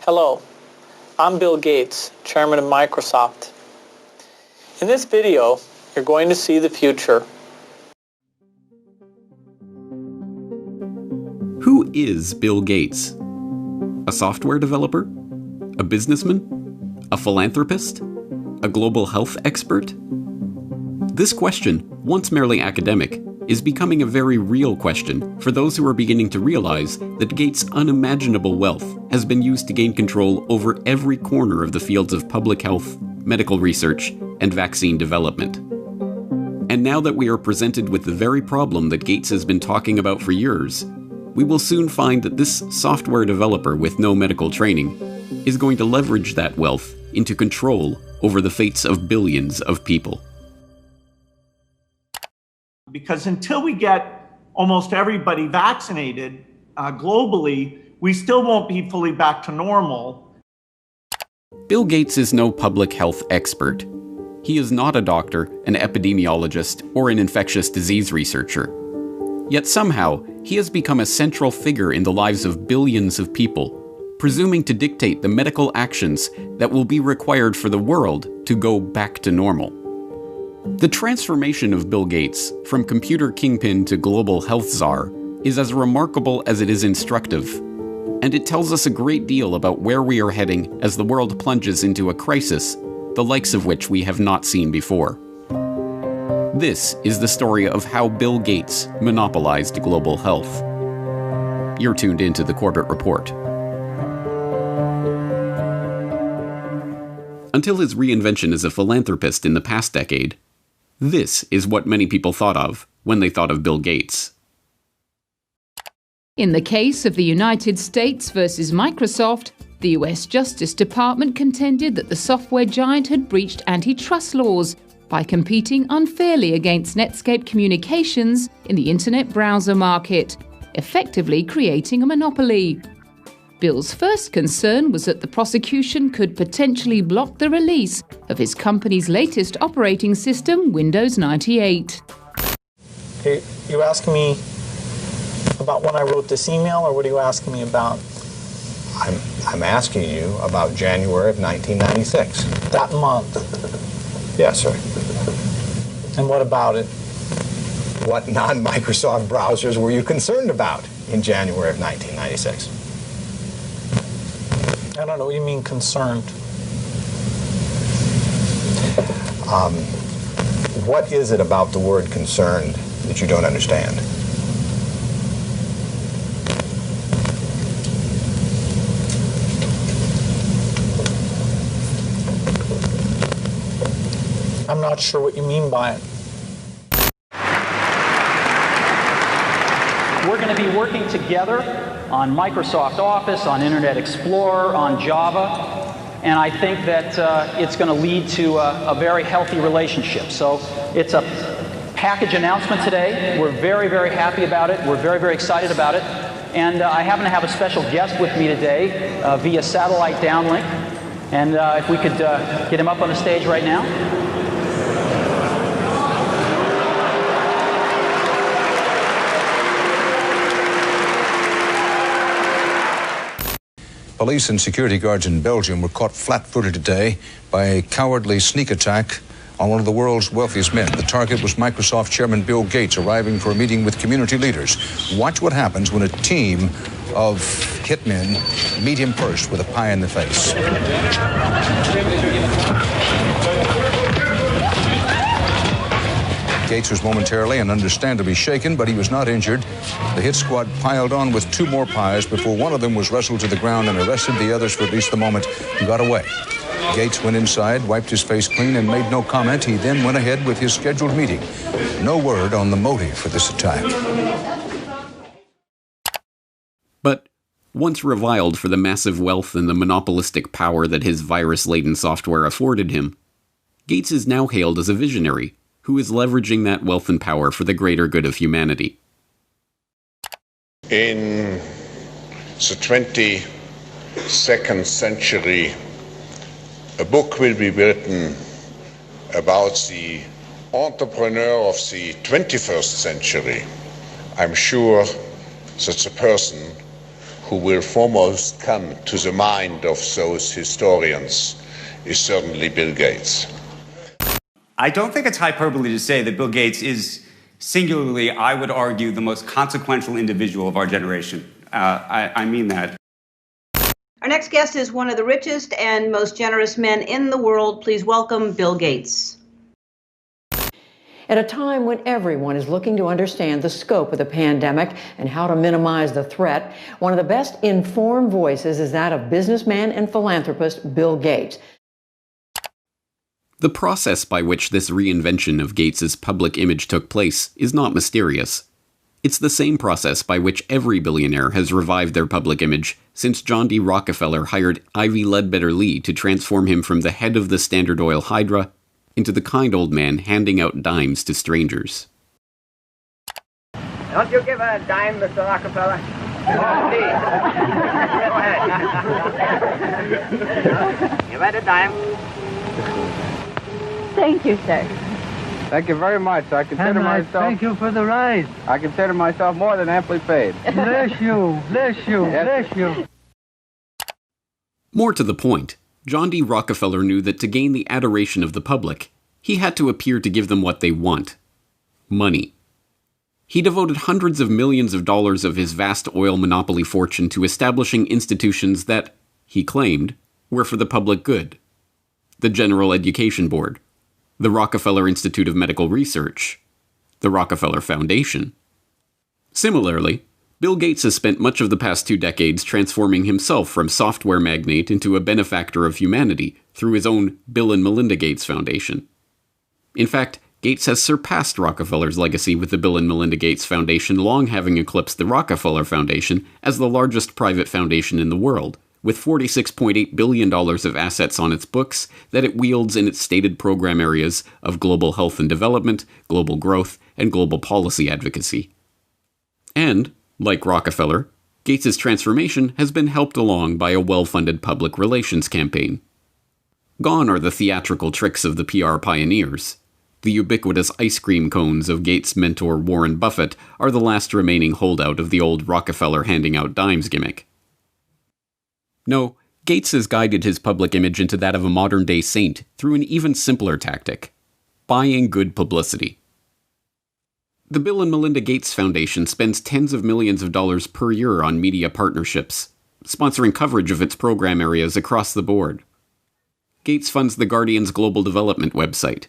Hello, I'm Bill Gates, Chairman of Microsoft. In this video, you're going to see the future. Who is Bill Gates? A software developer? A businessman? A philanthropist? A global health expert? This question, once merely academic, is becoming a very real question for those who are beginning to realize that Gates' unimaginable wealth has been used to gain control over every corner of the fields of public health, medical research, and vaccine development. And now that we are presented with the very problem that Gates has been talking about for years, we will soon find that this software developer with no medical training is going to leverage that wealth into control over the fates of billions of people. Because until we get almost everybody vaccinated globally, we still won't be fully back to normal. Bill Gates is no public health expert. He is not a doctor, an epidemiologist, or an infectious disease researcher. Yet somehow, he has become a central figure in the lives of billions of people, presuming to dictate the medical actions that will be required for the world to go back to normal. The transformation of Bill Gates from computer kingpin to global health czar is as remarkable as it is instructive, and it tells us a great deal about where we are heading as the world plunges into a crisis, the likes of which we have not seen before. This is the story of how Bill Gates monopolized global health. You're tuned into the Corbett Report. Until his reinvention as a philanthropist in the past decade, this is what many people thought of when they thought of Bill Gates. In the case of the United States versus Microsoft, the US Justice Department contended that the software giant had breached antitrust laws by competing unfairly against Netscape Communications in the internet browser market, effectively creating a monopoly. Bill's first concern was that the prosecution could potentially block the release of his company's latest operating system, Windows 98. Okay, you asking me about when I wrote this email, or what are you asking me about? I'm asking you about January of 1996. That month. Yes, sir. And what about it? What non-Microsoft browsers were you concerned about in January of 1996? I don't know what you mean concerned. What is it about the word concerned that you don't understand? I'm not sure what you mean by it. We're going to be working together on Microsoft Office, on Internet Explorer, on Java, and I think that it's going to lead to a very healthy relationship. So it's a package announcement today. We're very, very happy about it. We're very, very excited about it. And I happen to have a special guest with me today via satellite downlink. And if we could get him up on the stage right now. Police and security guards in Belgium were caught flat-footed today by a cowardly sneak attack on one of the world's wealthiest men. The target was Microsoft chairman Bill Gates, arriving for a meeting with community leaders. Watch what happens when a team of hitmen meet him first with a pie in the face. Gates was momentarily and understandably shaken, but he was not injured. The hit squad piled on with two more pies before one of them was wrestled to the ground and arrested. The others, for at least the moment, got away. Gates went inside, wiped his face clean, and made no comment. He then went ahead with his scheduled meeting. No word on the motive for this attack. But once reviled for the massive wealth and the monopolistic power that his virus-laden software afforded him, Gates is now hailed as a visionary who is leveraging that wealth and power for the greater good of humanity. In the 22nd century, a book will be written about the entrepreneur of the 21st century. I'm sure that the person who will foremost come to the mind of those historians is certainly Bill Gates. I don't think it's hyperbole to say that Bill Gates is singularly, I would argue, the most consequential individual of our generation. I mean that. Our next guest is one of the richest and most generous men in the world. Please welcome Bill Gates. At a time when everyone is looking to understand the scope of the pandemic and how to minimize the threat, one of the best informed voices is that of businessman and philanthropist Bill Gates. The process by which this reinvention of Gates's public image took place is not mysterious. It's the same process by which every billionaire has revived their public image since John D. Rockefeller hired Ivy Ledbetter Lee to transform him from the head of the Standard Oil Hydra into the kind old man handing out dimes to strangers. Don't you give a dime, Mr. Rockefeller? Go ahead. Give it a dime. Thank you, sir. Thank you very much. I consider myself... Thank you for the ride. I consider myself more than amply paid. Bless you, bless you, Yes. bless you. More to the point, John D. Rockefeller knew that to gain the adoration of the public, he had to appear to give them what they want: money. He devoted hundreds of millions of dollars of his vast oil monopoly fortune to establishing institutions that, he claimed, were for the public good. The General Education Board, the Rockefeller Institute of Medical Research, the Rockefeller Foundation. Similarly, Bill Gates has spent much of the past 2 decades transforming himself from software magnate into a benefactor of humanity through his own Bill and Melinda Gates Foundation. In fact, Gates has surpassed Rockefeller's legacy, with the Bill and Melinda Gates Foundation long having eclipsed the Rockefeller Foundation as the largest private foundation in the world, with $46.8 billion of assets on its books that it wields in its stated program areas of global health and development, global growth, and global policy advocacy. And, like Rockefeller, Gates's transformation has been helped along by a well-funded public relations campaign. Gone are the theatrical tricks of the PR pioneers. The ubiquitous ice cream cones of Gates' mentor Warren Buffett are the last remaining holdout of the old Rockefeller handing out dimes gimmick. No, Gates has guided his public image into that of a modern-day saint through an even simpler tactic: buying good publicity. The Bill and Melinda Gates Foundation spends tens of millions of dollars per year on media partnerships, sponsoring coverage of its program areas across the board. Gates funds The Guardian's global development website.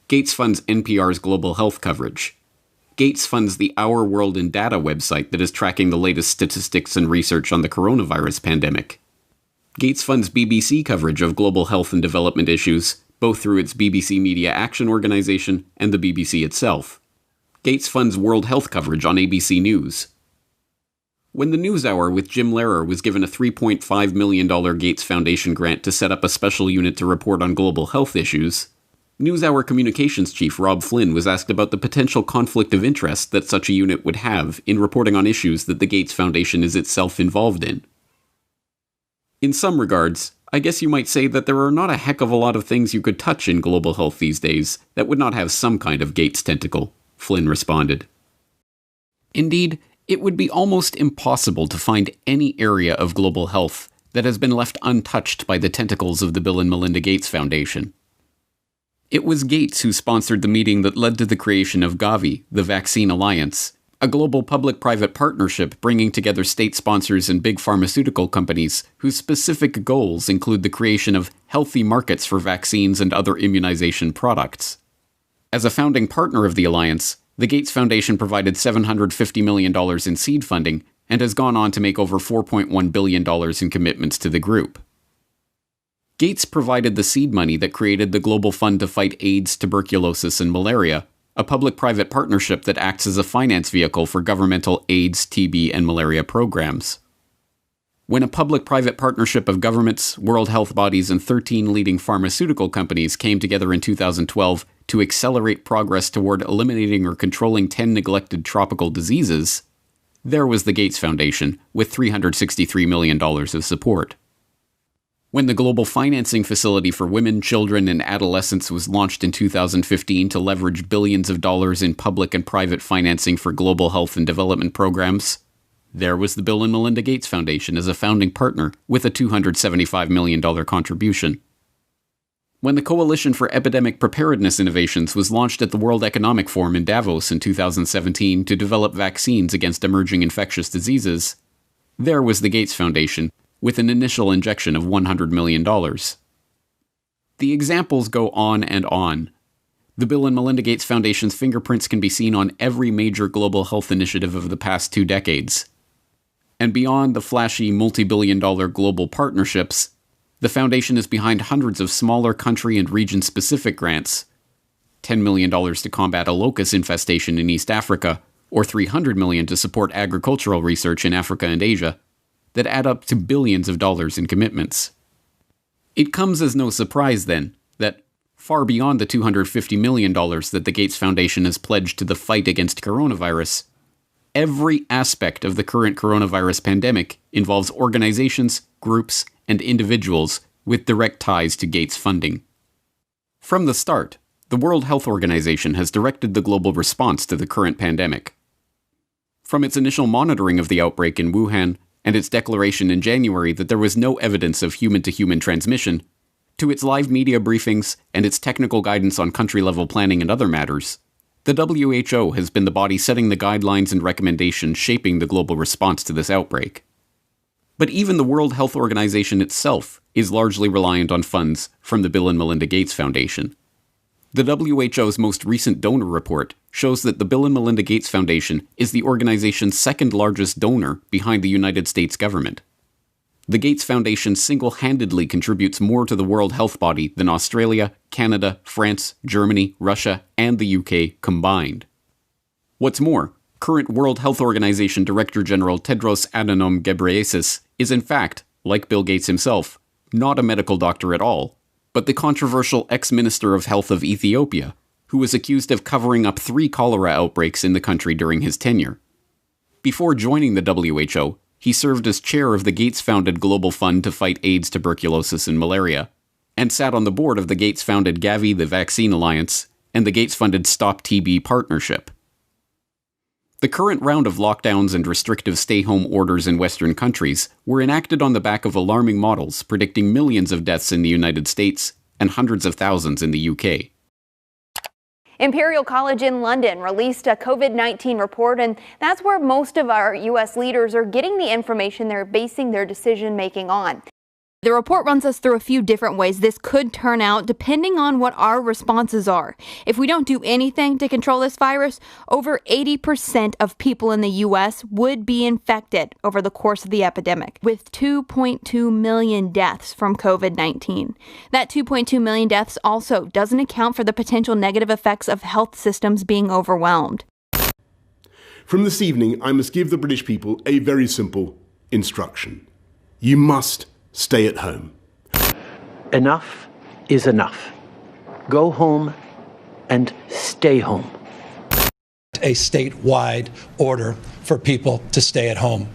Gates funds NPR's global health coverage. Gates funds the Our World in Data website that is tracking the latest statistics and research on the coronavirus pandemic. Gates funds BBC coverage of global health and development issues, both through its BBC Media Action Organization and the BBC itself. Gates funds World Health coverage on ABC News. When the NewsHour with Jim Lehrer was given a $3.5 million Gates Foundation grant to set up a special unit to report on global health issues, NewsHour communications chief Rob Flynn was asked about the potential conflict of interest that such a unit would have in reporting on issues that the Gates Foundation is itself involved in. In some regards, I guess you might say that there are not a heck of a lot of things you could touch in global health these days that would not have some kind of Gates tentacle, Flynn responded. Indeed, it would be almost impossible to find any area of global health that has been left untouched by the tentacles of the Bill and Melinda Gates Foundation. It was Gates who sponsored the meeting that led to the creation of Gavi, the Vaccine Alliance, a global public-private partnership bringing together state sponsors and big pharmaceutical companies whose specific goals include the creation of healthy markets for vaccines and other immunization products. As a founding partner of the alliance, the Gates Foundation provided $750 million in seed funding and has gone on to make over $4.1 billion in commitments to the group. Gates provided the seed money that created the Global Fund to Fight AIDS, Tuberculosis, and Malaria, a public-private partnership that acts as a finance vehicle for governmental AIDS, TB, and malaria programs. When a public-private partnership of governments, world health bodies, and 13 leading pharmaceutical companies came together in 2012 to accelerate progress toward eliminating or controlling 10 neglected tropical diseases, there was the Gates Foundation, with $363 million of support. When the Global Financing Facility for Women, Children, and Adolescents was launched in 2015 to leverage billions of dollars in public and private financing for global health and development programs, There was the Bill and Melinda Gates Foundation as a founding partner with a $275 million contribution. When the Coalition for Epidemic Preparedness Innovations was launched at the World Economic Forum in Davos in 2017 to develop vaccines against emerging infectious diseases, there was the Gates Foundation with an initial injection of $100 million. The examples go on and on. The Bill and Melinda Gates Foundation's fingerprints can be seen on every major global health initiative of the past 2 decades. And beyond the flashy multi-billion-dollar global partnerships, the foundation is behind hundreds of smaller country and region-specific grants, $10 million to combat a locust infestation in East Africa, or $300 million to support agricultural research in Africa and Asia, that add up to billions of dollars in commitments. It comes as no surprise, then, that far beyond the $250 million that the Gates Foundation has pledged to the fight against coronavirus, every aspect of the current coronavirus pandemic involves organizations, groups, and individuals with direct ties to Gates funding. From the start, the World Health Organization has directed the global response to the current pandemic. From its initial monitoring of the outbreak in Wuhan and its declaration in January that there was no evidence of human-to-human transmission, to its live media briefings and its technical guidance on country-level planning and other matters, the WHO has been the body setting the guidelines and recommendations shaping the global response to this outbreak. But even the World Health Organization itself is largely reliant on funds from the Bill and Melinda Gates Foundation. The WHO's most recent donor report shows that the Bill and Melinda Gates Foundation is the organization's second largest donor behind the United States government. The Gates Foundation single-handedly contributes more to the World Health Body than Australia, Canada, France, Germany, Russia, and the UK combined. What's more, current World Health Organization Director General Tedros Adhanom Ghebreyesus is in fact, like Bill Gates himself, not a medical doctor at all, but the controversial ex-Minister of Health of Ethiopia, who was accused of covering up 3 cholera outbreaks in the country during his tenure. Before joining the WHO, he served as chair of the Gates-founded Global Fund to fight AIDS, tuberculosis, and malaria, and sat on the board of the Gates-founded Gavi, the Vaccine Alliance, and the Gates-funded Stop TB Partnership. The current round of lockdowns and restrictive stay-home orders in Western countries were enacted on the back of alarming models predicting millions of deaths in the United States and hundreds of thousands in the UK. Imperial College in London released a COVID-19 report, and that's where most of our U.S. leaders are getting the information they're basing their decision-making on. The report runs us through a few different ways this could turn out depending on what our responses are. If we don't do anything to control this virus, over 80% of people in the U.S. would be infected over the course of the epidemic, with 2.2 million deaths from COVID-19. That 2.2 million deaths also doesn't account for the potential negative effects of health systems being overwhelmed. From this evening, I must give the British people a very simple instruction. You must stay at home. Enough is enough. Go home and stay home. A statewide order for people to stay at home.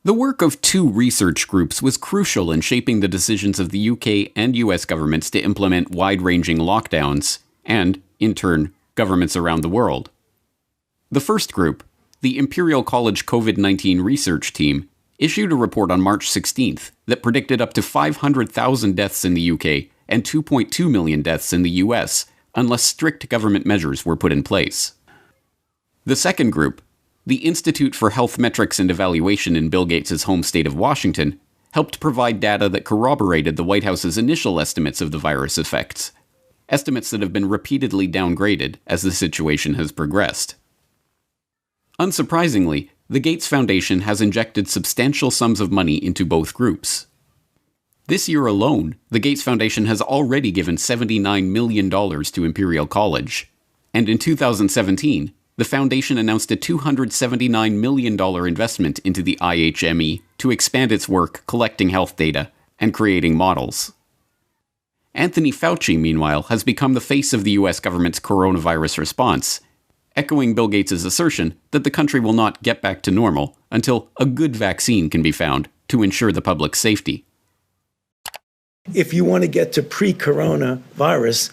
The work of 2 research groups was crucial in shaping the decisions of the UK and US governments to implement wide-ranging lockdowns, and, in turn, governments around the world. The first group, the Imperial College COVID-19 Research Team, issued a report on March 16th that predicted up to 500,000 deaths in the UK and 2.2 million deaths in the US unless strict government measures were put in place. The second group, the Institute for Health Metrics and Evaluation in Bill Gates' home state of Washington, helped provide data that corroborated the White House's initial estimates of the virus effects, estimates that have been repeatedly downgraded as the situation has progressed. Unsurprisingly, the Gates Foundation has injected substantial sums of money into both groups. This year alone, the Gates Foundation has already given $79 million to Imperial College, and in 2017, the foundation announced a $279 million investment into the IHME to expand its work collecting health data and creating models. Anthony Fauci, meanwhile, has become the face of the US government's coronavirus response, echoing Bill Gates' assertion that the country will not get back to normal until a good vaccine can be found to ensure the public's safety. If you want to get to pre-corona virus,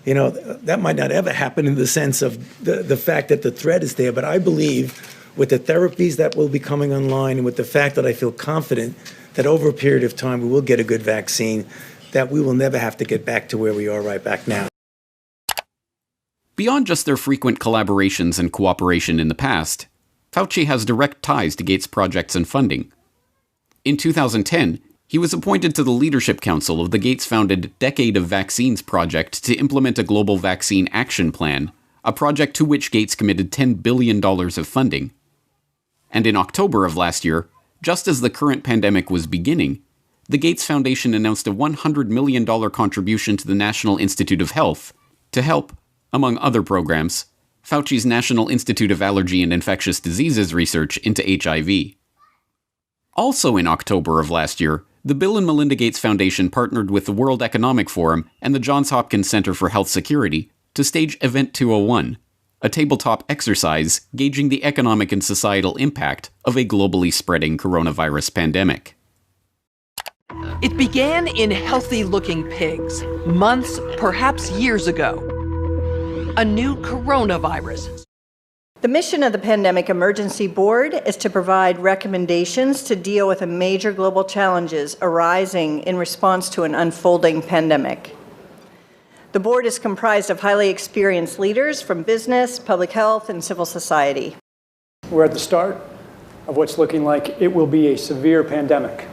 that might not ever happen in the sense of the fact that the threat is there, but I believe with the therapies that will be coming online and with the fact that I feel confident that over a period of time we will get a good vaccine, that we will never have to get back to where we are right back now. Beyond just their frequent collaborations and cooperation in the past, Fauci has direct ties to Gates' projects and funding. In 2010, he was appointed to the Leadership Council of the Gates-founded Decade of Vaccines project to implement a global vaccine action plan, a project to which Gates committed $10 billion of funding. And in October of last year, just as the current pandemic was beginning, the Gates Foundation announced a $100 million contribution to the National Institute of Health to help, among other programs, Fauci's National Institute of Allergy and Infectious Diseases research into HIV. Also in October of last year, the Bill and Melinda Gates Foundation partnered with the World Economic Forum and the Johns Hopkins Center for Health Security to stage Event 201, a tabletop exercise gauging the economic and societal impact of a globally spreading coronavirus pandemic. It began in healthy-looking pigs, months, perhaps years ago. A new coronavirus. The mission of the Pandemic Emergency Board is to provide recommendations to deal with the major global challenges arising in response to an unfolding pandemic. The board is comprised of highly experienced leaders from business, public health, and civil society. We're at the start of what's looking like it will be a severe pandemic.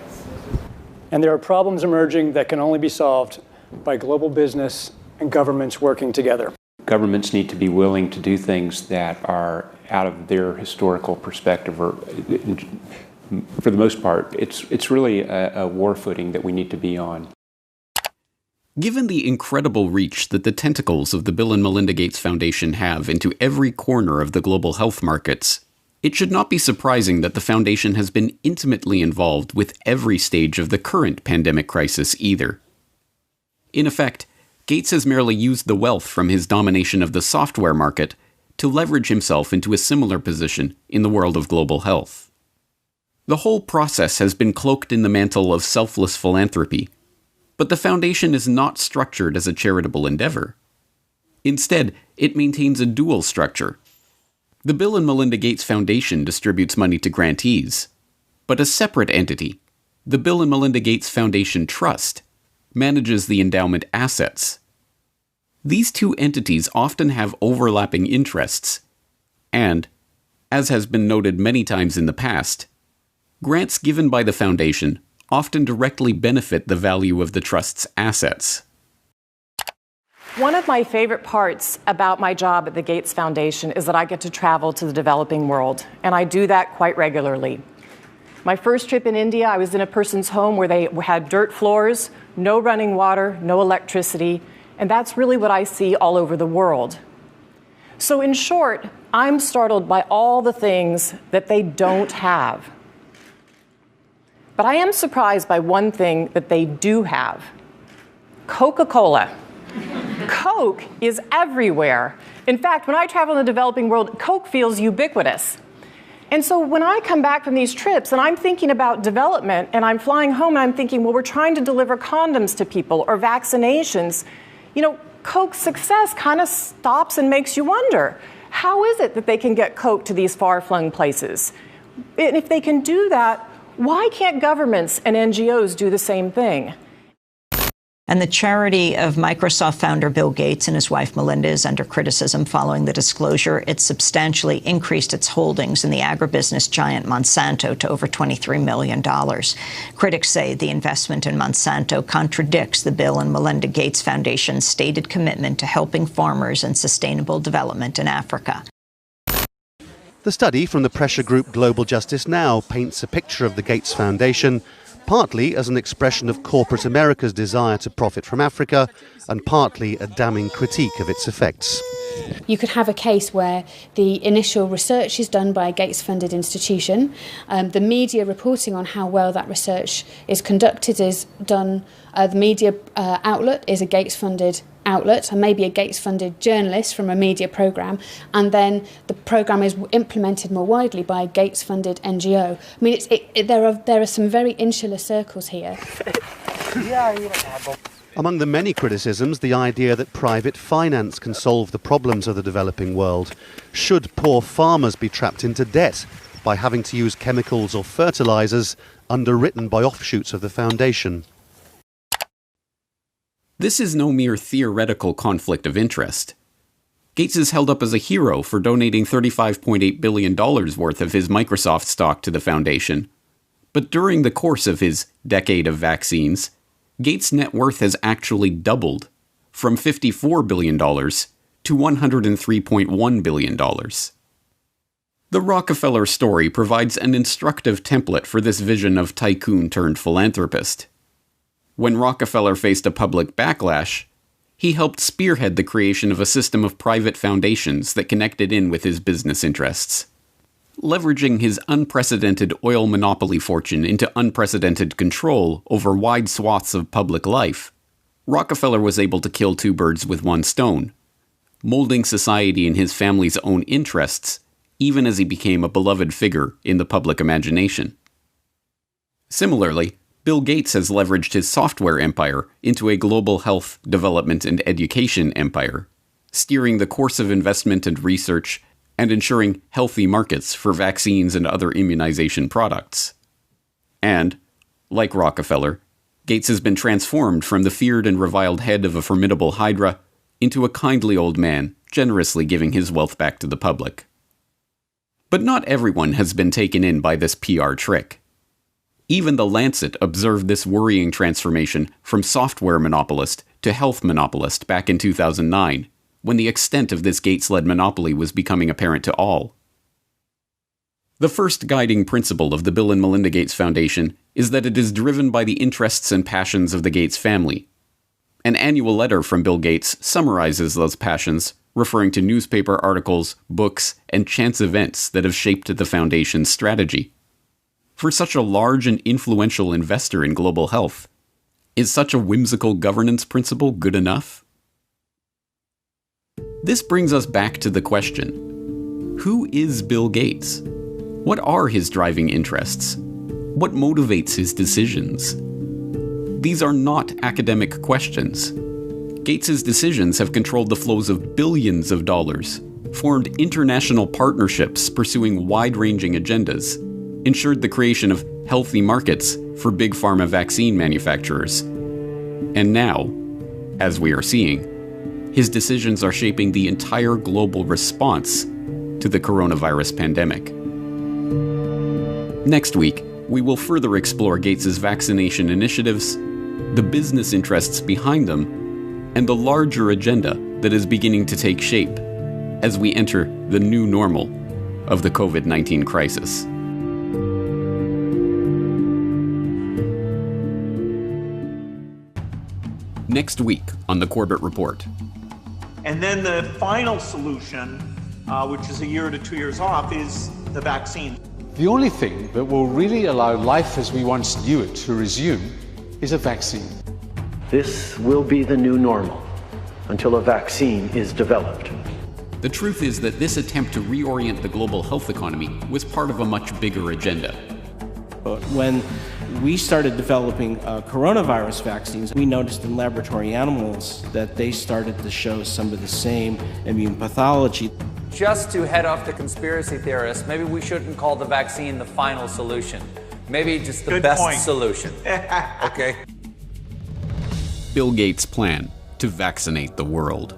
And there are problems emerging that can only be solved by global business and governments working together. Governments need to be willing to do things that are out of their historical perspective, or for the most part, it's really a war footing that we need to be on. Given the incredible reach that the tentacles of the Bill and Melinda Gates Foundation have into every corner of the global health markets, it should not be surprising that the foundation has been intimately involved with every stage of the current pandemic crisis either. In effect, Gates has merely used the wealth from his domination of the software market to leverage himself into a similar position in the world of global health. The whole process has been cloaked in the mantle of selfless philanthropy, but the foundation is not structured as a charitable endeavor. Instead, it maintains a dual structure. The Bill and Melinda Gates Foundation distributes money to grantees, but a separate entity, the Bill and Melinda Gates Foundation Trust, manages the endowment assets. These two entities often have overlapping interests, and, as has been noted many times in the past, grants given by the foundation often directly benefit the value of the trust's assets. One of my favorite parts about my job at the Gates Foundation is that I get to travel to the developing world, and I do that quite regularly. My first trip in India, I was in a person's home where they had dirt floors, no running water, no electricity, and that's really what I see all over the world. So in short, I'm startled by all the things that they don't have. But I am surprised by one thing that they do have: Coca-Cola. Coke is everywhere. In fact, when I travel in the developing world, Coke feels ubiquitous. And so when I come back from these trips and I'm thinking about development and I'm flying home and I'm thinking, well, we're trying to deliver condoms to people or vaccinations, you know, Coke's success kind of stops and makes you wonder, how is it that they can get Coke to these far-flung places? And if they can do that, why can't governments and NGOs do the same thing? And the charity of Microsoft founder Bill Gates and his wife Melinda is under criticism following the disclosure. It substantially increased its holdings in the agribusiness giant Monsanto to over $23 million. Critics say the investment in Monsanto contradicts the Bill and Melinda Gates Foundation's stated commitment to helping farmers and sustainable development in Africa. The study from the pressure group Global Justice Now paints a picture of the Gates Foundation partly as an expression of corporate America's desire to profit from Africa, and partly a damning critique of its effects. You could have a case where the initial research is done by a Gates-funded institution, the media reporting on how well that research is conducted is done, the media outlet is a Gates-funded outlet and maybe a Gates-funded journalist from a media programme, and then the programme is implemented more widely by a Gates-funded NGO. I mean, there are some very insular circles here. Among the many criticisms, the idea that private finance can solve the problems of the developing world. Should poor farmers be trapped into debt by having to use chemicals or fertilizers underwritten by offshoots of the foundation? This is no mere theoretical conflict of interest. Gates is held up as a hero for donating $35.8 billion worth of his Microsoft stock to the foundation. But during the course of his decade of vaccines, Gates' net worth has actually doubled, from $54 billion to $103.1 billion. The Rockefeller story provides an instructive template for this vision of tycoon turned philanthropist. When Rockefeller faced a public backlash, he helped spearhead the creation of a system of private foundations that connected in with his business interests. Leveraging his unprecedented oil monopoly fortune into unprecedented control over wide swaths of public life, Rockefeller was able to kill two birds with one stone, molding society in his family's own interests, even as he became a beloved figure in the public imagination. Similarly, Bill Gates has leveraged his software empire into a global health, development, and education empire, steering the course of investment and research and ensuring healthy markets for vaccines and other immunization products. And, like Rockefeller, Gates has been transformed from the feared and reviled head of a formidable hydra into a kindly old man, generously giving his wealth back to the public. But not everyone has been taken in by this PR trick. Even The Lancet observed this worrying transformation from software monopolist to health monopolist back in 2009, when the extent of this Gates-led monopoly was becoming apparent to all. The first guiding principle of the Bill and Melinda Gates Foundation is that it is driven by the interests and passions of the Gates family. An annual letter from Bill Gates summarizes those passions, referring to newspaper articles, books, and chance events that have shaped the foundation's strategy. For such a large and influential investor in global health, is such a whimsical governance principle good enough? This brings us back to the question: who is Bill Gates? What are his driving interests? What motivates his decisions? These are not academic questions. Gates' decisions have controlled the flows of billions of dollars, formed international partnerships pursuing wide-ranging agendas, ensured the creation of healthy markets for big pharma vaccine manufacturers. And now, as we are seeing, his decisions are shaping the entire global response to the coronavirus pandemic. Next week, we will further explore Gates' vaccination initiatives, the business interests behind them, and the larger agenda that is beginning to take shape as we enter the new normal of the COVID-19 crisis. Next week on the Corbett Report. And then the final solution, which is a year to 2 years off, is the vaccine. The only thing that will really allow life as we once knew it to resume is a vaccine. This will be the new normal until a vaccine is developed. The truth is that this attempt to reorient the global health economy was part of a much bigger agenda. But when we started developing coronavirus vaccines, we noticed in laboratory animals that they started to show some of the same immune pathology. Just to head off the conspiracy theorists, maybe we shouldn't call the vaccine the final solution. Maybe just the best solution. Okay? Bill Gates' plan to vaccinate the world.